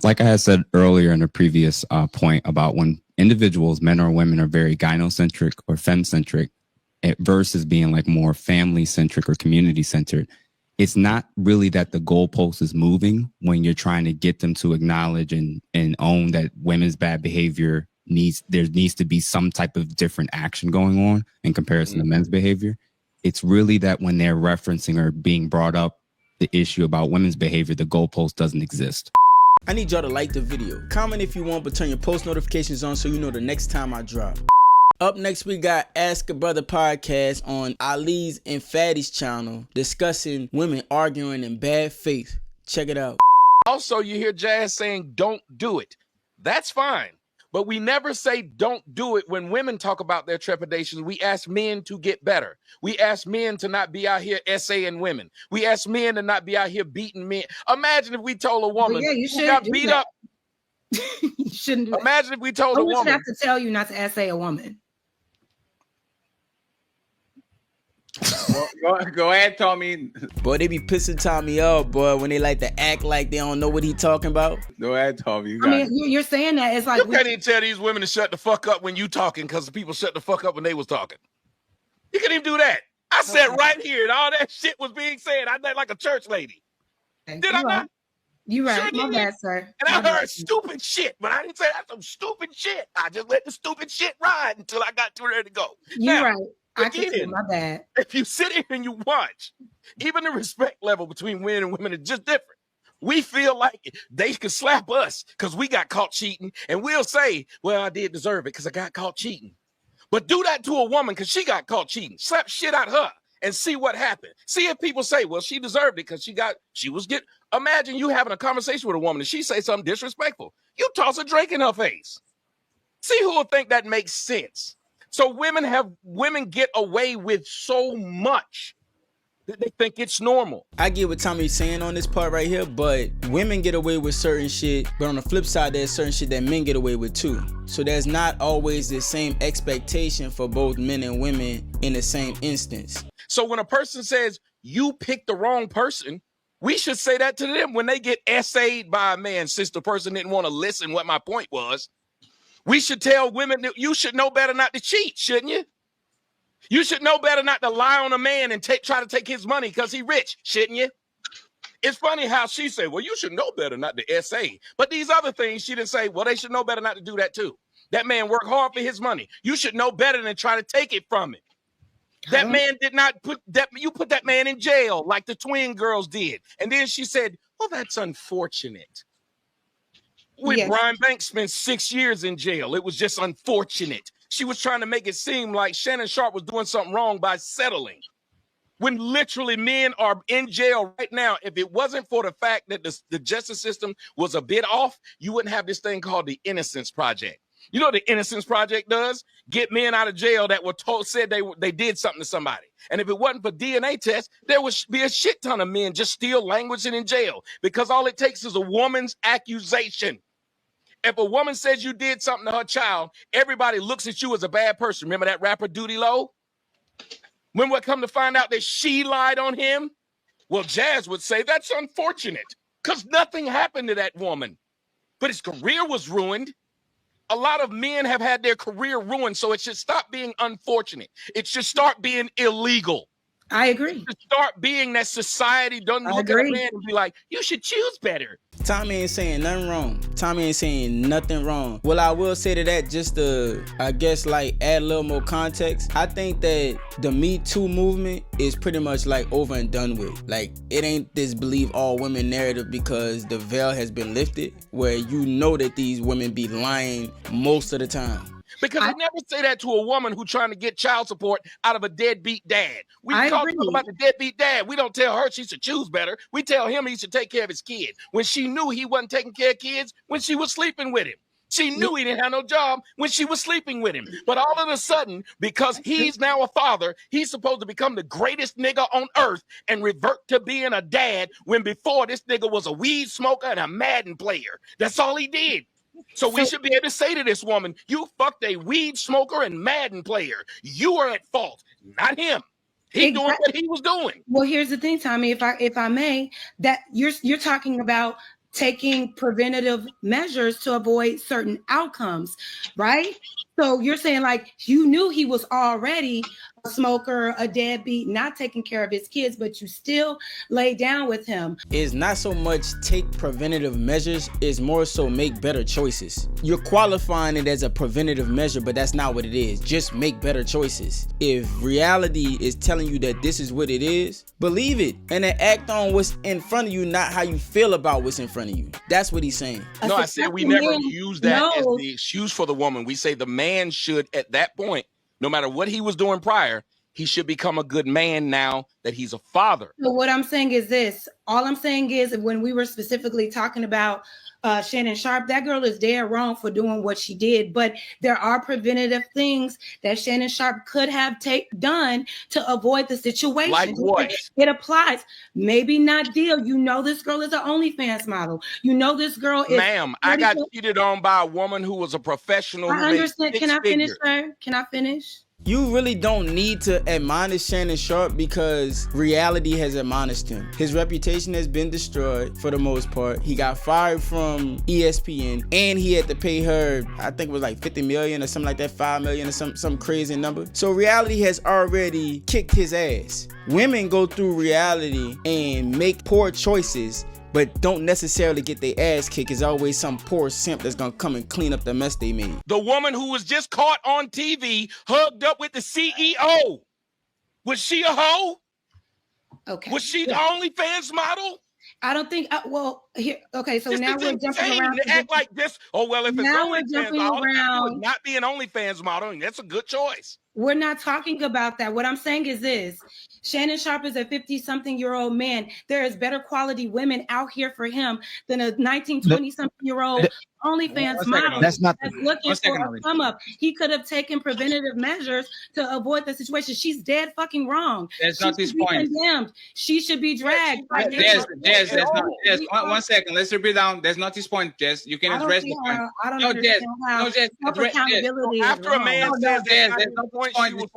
like I had said earlier in a previous point about when individuals, men or women, are very gynocentric or femcentric versus being like more family centric or community centered, it's not really that the goalpost is moving when you're trying to get them to acknowledge and own that women's bad behavior there needs to be some type of different action going on in comparison to men's behavior. It's really that when they're referencing or being brought up the issue about women's behavior, the goalpost doesn't exist. I need y'all to like the video. Comment if you want, but turn your post notifications on so you know the next time I drop. Up next, we got Ask a Brother podcast on Ali's and Fatty's channel discussing women arguing in bad faith. Check it out. Also, you hear Jazz saying, don't do it. That's fine. But we never say don't do it when women talk about their trepidations. We ask men to get better. We ask men to not be out here essaying women. We ask men to not be out here beating men. Imagine if we told a woman who got beat up. You shouldn't do that. Imagine if we told a woman. I would have to tell you not to essay a woman. Go ahead, Tommy. Boy, they be pissing Tommy off, boy, when they like to act like they don't know what he talking about. Go ahead, Tommy. You're saying that it's like you can't even tell these women to shut the fuck up when you talking because the people shut the fuck up when they was talking. You can't even do that. I sat right here and all that shit was being said. I did like a church lady. Did I not? You right. Sure My bad, sir. And I heard stupid shit, but I didn't say that's some stupid shit. I just let the stupid shit ride until I got too ready to go. You're now, right. I again, can say my bad. If you sit here and you watch, even the respect level between men and women is just different. We feel like they could slap us because we got caught cheating, and we'll say, well, I did deserve it because I got caught cheating. But do that to a woman because she got caught cheating. Slap shit out her and see what happened. See if people say, well, she deserved it because imagine you having a conversation with a woman and she say something disrespectful. You toss a drink in her face. See who will think that makes sense. So women get away with so much that they think it's normal. I get what Tommy's saying on this part right here, but women get away with certain shit, but on the flip side, there's certain shit that men get away with too. So there's not always the same expectation for both men and women in the same instance. So when a person says, you picked the wrong person, we should say that to them when they get essayed by a man, since the person didn't want to listen what my point was. We should tell women that you should know better not to cheat, shouldn't you? You should know better not to lie on a man and try to take his money because he's rich, shouldn't you? It's funny how she said, well, you should know better not to essay. But these other things, she didn't say, well, they should know better not to do that too. That man worked hard for his money. You should know better than try to take it from him. That man did not you put that man in jail like the twin girls did. And then she said, well, that's unfortunate. When Brian Banks spent 6 years in jail, it was just unfortunate. She was trying to make it seem like Shannon Sharp was doing something wrong by settling. When literally men are in jail right now, if it wasn't for the fact that the justice system was a bit off, you wouldn't have this thing called the Innocence Project. You know what the Innocence Project does? Get men out of jail that were said they did something to somebody. And if it wasn't for DNA tests, there would be a shit ton of men just still languishing in jail because all it takes is a woman's accusation. If a woman says you did something to her child, everybody looks at you as a bad person. Remember that rapper Duty Low? When we come to find out that she lied on him, well, Jazz would say that's unfortunate because nothing happened to that woman. But his career was ruined. A lot of men have had their career ruined, so it should stop being unfortunate. It should start being illegal. I agree. It should start being that society doesn't look at a man and be like, you should choose better. Tommy ain't saying nothing wrong. Tommy ain't saying nothing wrong. Well, I will say to that, just to, I guess, like, add a little more context. I think that the Me Too movement is pretty much, like, over and done with. Like, it ain't this believe all women narrative because the veil has been lifted, where you know that these women be lying most of the time. Because I never say that to a woman who's trying to get child support out of a deadbeat dad. We talk about the deadbeat dad. We don't tell her she should choose better. We tell him he should take care of his kid. When she knew he wasn't taking care of kids, when she was sleeping with him. She knew he didn't have no job when she was sleeping with him. But all of a sudden, because he's now a father, he's supposed to become the greatest nigga on earth and revert to being a dad when before this nigga was a weed smoker and a Madden player. That's all he did. So we should be able to say to this woman, you fucked a weed smoker and Madden player. You are at fault, not him. He doing what he was doing. Well, here's the thing, Tommy, if I may, that you're talking about taking preventative measures to avoid certain outcomes, right? So you're saying like you knew he was already a smoker, a deadbeat, not taking care of his kids, but you still lay down with him. It's not so much take preventative measures, it's more so make better choices. You're qualifying it as a preventative measure, but that's not what it is. Just make better choices. If reality is telling you that this is what it is, believe it and then act on what's in front of you, not how you feel about what's in front of you. That's what he's saying. No, I said we never use that as the excuse for the woman. We say the man should, at that point, no matter what he was doing prior, he should become a good man now that he's a father. So what I'm saying is this. All I'm saying is when we were specifically talking about Shannon Sharpe, that girl is dead wrong for doing what she did. But there are preventative things that Shannon Sharpe could have done to avoid the situation. Like what? It applies. Maybe not deal. You know this girl is an OnlyFans model. You know this girl is. Ma'am, I got cheated on by a woman who was a professional. I understand. Can I finish, sir? Can I finish? You really don't need to admonish Shannon Sharpe because reality has admonished him. His reputation has been destroyed for the most part. He got fired from ESPN and he had to pay her, I think it was like 50 million or something like that, 5 million or some crazy number. So reality has already kicked his ass. Women go through reality and make poor choices, but don't necessarily get their ass kicked. It's always some poor simp that's gonna come and clean up the mess they made. The woman who was just caught on TV hugged up with the CEO. Was she a hoe? Okay. Was she the OnlyFans model? I don't think. Well, here. Okay, so Just now we're jumping around. To act like this. Oh well, if it's now we're OnlyFans jumping model, around. not being OnlyFans model, that's a good choice. We're not talking about that. What I'm saying is this. Shannon Sharpe is a 50-something-year-old man. There is better quality women out here for him than a 19, 20-something-year-old OnlyFans model that's looking for a come up. He could have taken preventative measures to avoid the situation. She's dead fucking wrong. That's not his point. Condemned. She should be dragged. Jess, that's not. Jess, one second. Let's repeat down. That's not his point, Jess. You can address the point. I don't understand how self-accountability is after a man wrong. says Jess, that's not his point.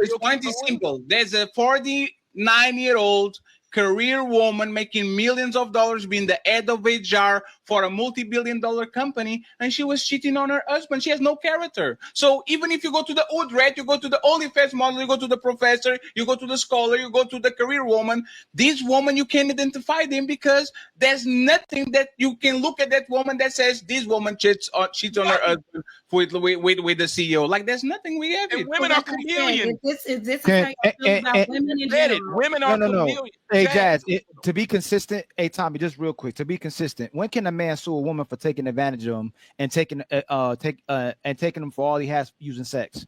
His point is simple. There's a 49-year-old career woman making millions of dollars, being the head of HR for a multi-billion-dollar company, and she was cheating on her husband. She has no character. So even if you go to the old rat, you go to the OnlyFans model, you go to the professor, you go to the scholar, you go to the career woman, this woman, you can't identify them because there's nothing that you can look at that woman that says this woman cheats on her husband with the CEO. Like there's nothing we have. And women are chameleons. Is this how you feel about women in general? Women are chameleons. Hey, Jazz, to be consistent, hey, Tommy, just real quick, to be consistent, when can a man sue a woman for taking advantage of him and taking him for all he has using sex?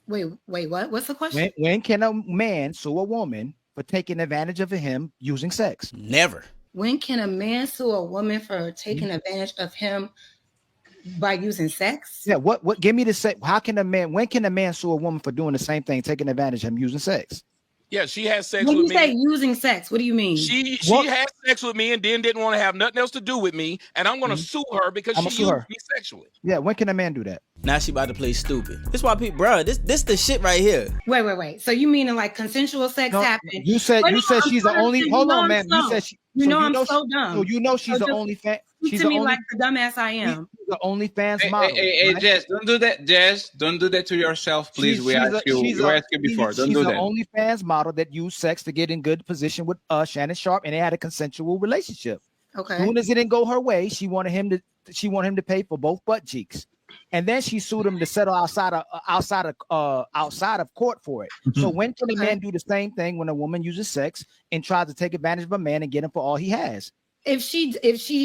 Wait, what? What's the question? When can a man sue a woman for taking advantage of him using sex? Never. When can a man sue a woman for taking advantage of him by using sex? Yeah, what give me the sex? When can a man sue a woman for doing the same thing, taking advantage of him using sex? Yeah, she had sex when with you me. say using sex, what do you mean? She had sex with me and then didn't want to have nothing else to do with me, and I'm going to sue her because she used me sexually. Yeah, when can a man do that? Now she about to play stupid. This why people, bro. This the shit right here. Wait. So you meaning like consensual sex happened? You said she's the only. Hold on, man. You said she. I'm so dumb. So you know she's the only fan. She's to me like the dumbass I am. She's the OnlyFans model. Hey, right? Jess, don't do that. Jess, don't do that to yourself, please. We asked you before. Don't do that. She's the OnlyFans model that used sex to get in good position with Shannon Sharpe, and they had a consensual relationship. Okay. As soon as it didn't go her way, she wanted him to pay for both butt cheeks, and then she sued him to settle outside of court for it. So when can a man do the same thing when a woman uses sex and tries to take advantage of a man and get him for all he has? If she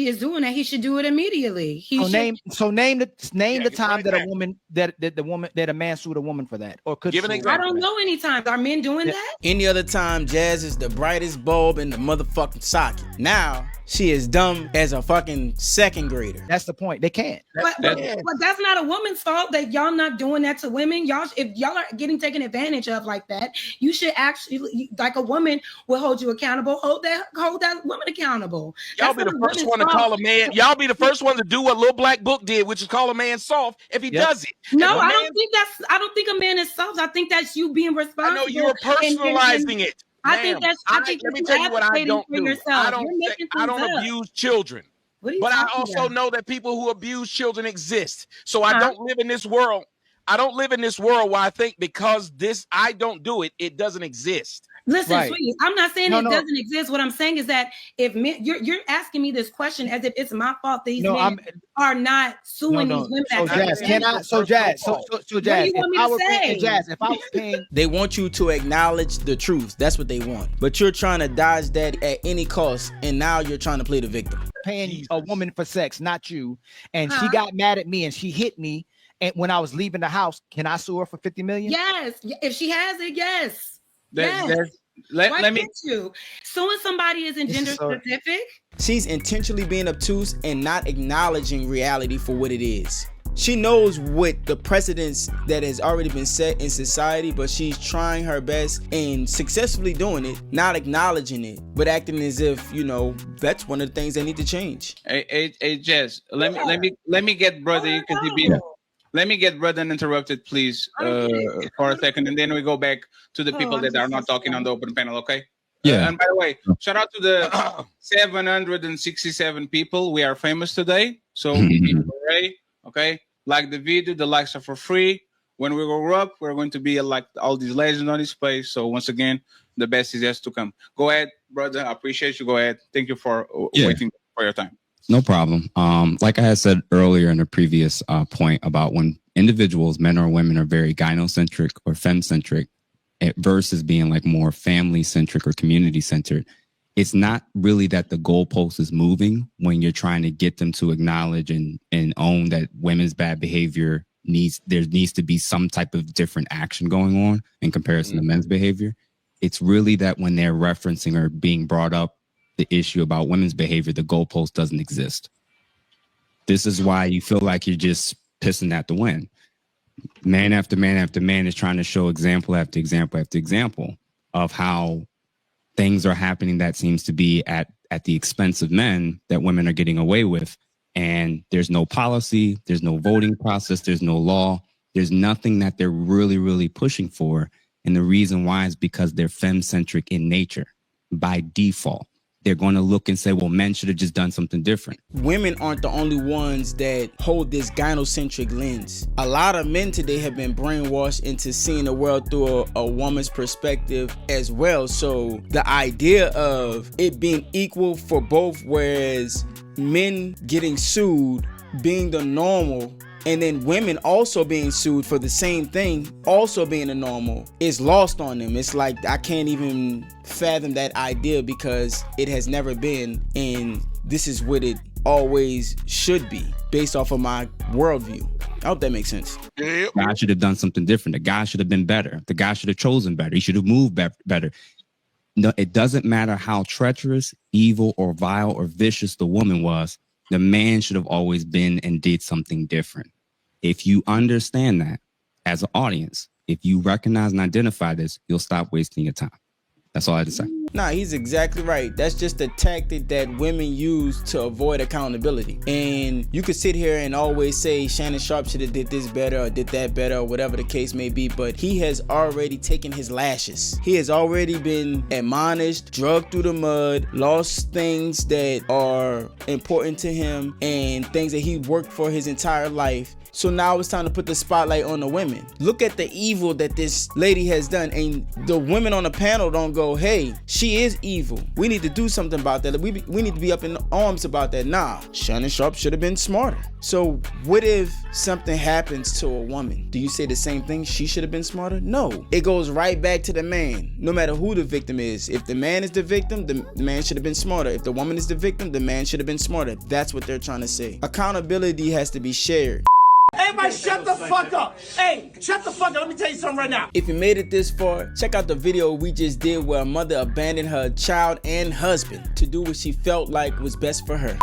is doing that, he should do it immediately. Name the time that a man sued a woman for that, or could give an example. I don't know any times. Are men doing that? Any other time, Jazz is the brightest bulb in the motherfucking socket. Now she is dumb as a fucking second grader. That's the point. They can't. But that's not a woman's fault that y'all not doing that to women. If y'all are getting taken advantage of like that, you should actually, like a woman will hold you accountable. Hold that woman accountable. Y'all be the first one to call a man. Y'all be the first one to do what Lil Black Book did, which is call a man soft if he does it. No, I don't think a man is soft. I think that's you being responsible. I know you're personalizing it. I think let me tell you what I don't do. I don't abuse children. What are you But I talking also about? know that people who abuse children exist. So I Huh? don't live in this world. I don't live in this world where I think because I don't do it, it doesn't exist. Listen, Right. sweetie, I'm not saying No, it no. doesn't exist. What I'm saying is that if men, you're asking me this question as if it's my fault these No, men are not suing No, these women. so that Jazz, take can advantage. I? So Jazz, so What do Jazz, you want me if I to were paying, say? Jazz, if I was paying, They want you to acknowledge the truth. That's what they want. But you're trying to dodge that at any cost, and now you're trying to play the victim. paying a woman for sex, not you, and she Huh? got mad at me and she hit me, and when I was leaving the house, can I sue her for 50 million? Yes, if she has it, yes. Yes. Why Let me. You suing somebody isn't This gender is so- specific. She's intentionally being obtuse and not acknowledging reality for what it is. She knows what the precedents that has already been set in society, but she's trying her best and successfully doing it, not acknowledging it, but acting as if, you know, that's one of the things that need to change. Hey, Jess, let me get brother because let me get brother uninterrupted, please, for a second, and then we go back to the people that are not talking on the open panel, okay? Yeah. And by the way, shout out to the 767 people. We are famous today, so hooray, okay? Like the video, the likes are for free. When we grow up, we're going to be like all these legends on this space. So once again, the best is yet to come. Go ahead, brother. I appreciate you. Go ahead. Thank you for waiting for your time. No problem. Like I had said earlier in a previous point about when individuals, men or women, are very gynocentric or femcentric versus being like more family centric or community centered, it's not really that the goalpost is moving when you're trying to get them to acknowledge and own that women's bad behavior there needs to be some type of different action going on in comparison to men's behavior. It's really that when they're referencing or being brought up the issue about women's behavior, the goalpost doesn't exist. This is why you feel like you're just pissing at the wind. Man after man after man is trying to show example after example after example of how things are happening that seems to be at the expense of men that women are getting away with. And there's no policy, there's no voting process, there's no law, there's nothing that they're really, really pushing for. And the reason why is because they're femcentric in nature by default. They're going to look and say, well, men should have just done something different. Women aren't the only ones that hold this gynocentric lens. A lot of men today have been brainwashed into seeing the world through a woman's perspective as well. So the idea of it being equal for both, whereas men getting sued being the normal, and then women also being sued for the same thing, also being a normal, is lost on them. It's like I can't even fathom that idea because it has never been, and this is what it always should be based off of my worldview. I hope that makes sense. The guy should have done something different. The guy should have been better. The guy should have chosen better. He should have moved better. No, it doesn't matter how treacherous, evil, or vile or vicious the woman was. The man should have always been and did something different. If you understand that as an audience, if you recognize and identify this, you'll stop wasting your time. That's all I had to say. Nah, he's exactly right. That's just a tactic that women use to avoid accountability. And you could sit here and always say Shannon Sharp should have did this better or did that better or whatever the case may be, but he has already taken his lashes. He has already been admonished, drugged through the mud, lost things that are important to him and things that he worked for his entire life. So now it's time to put the spotlight on the women. Look at the evil that this lady has done, and the women on the panel don't go, hey, she is evil. We need to do something about that. We need to be up in arms about that. Nah, Shannon Sharp should have been smarter. So what if something happens to a woman? Do you say the same thing? She should have been smarter? No. It goes right back to the man, no matter who the victim is. If the man is the victim, the man should have been smarter. If the woman is the victim, the man should have been smarter. That's what they're trying to say. Accountability has to be shared. Everybody shut the fuck up. Hey, shut the fuck up. Let me tell you something right now. If you made it this far, check out the video we just did where a mother abandoned her child and husband to do what she felt like was best for her.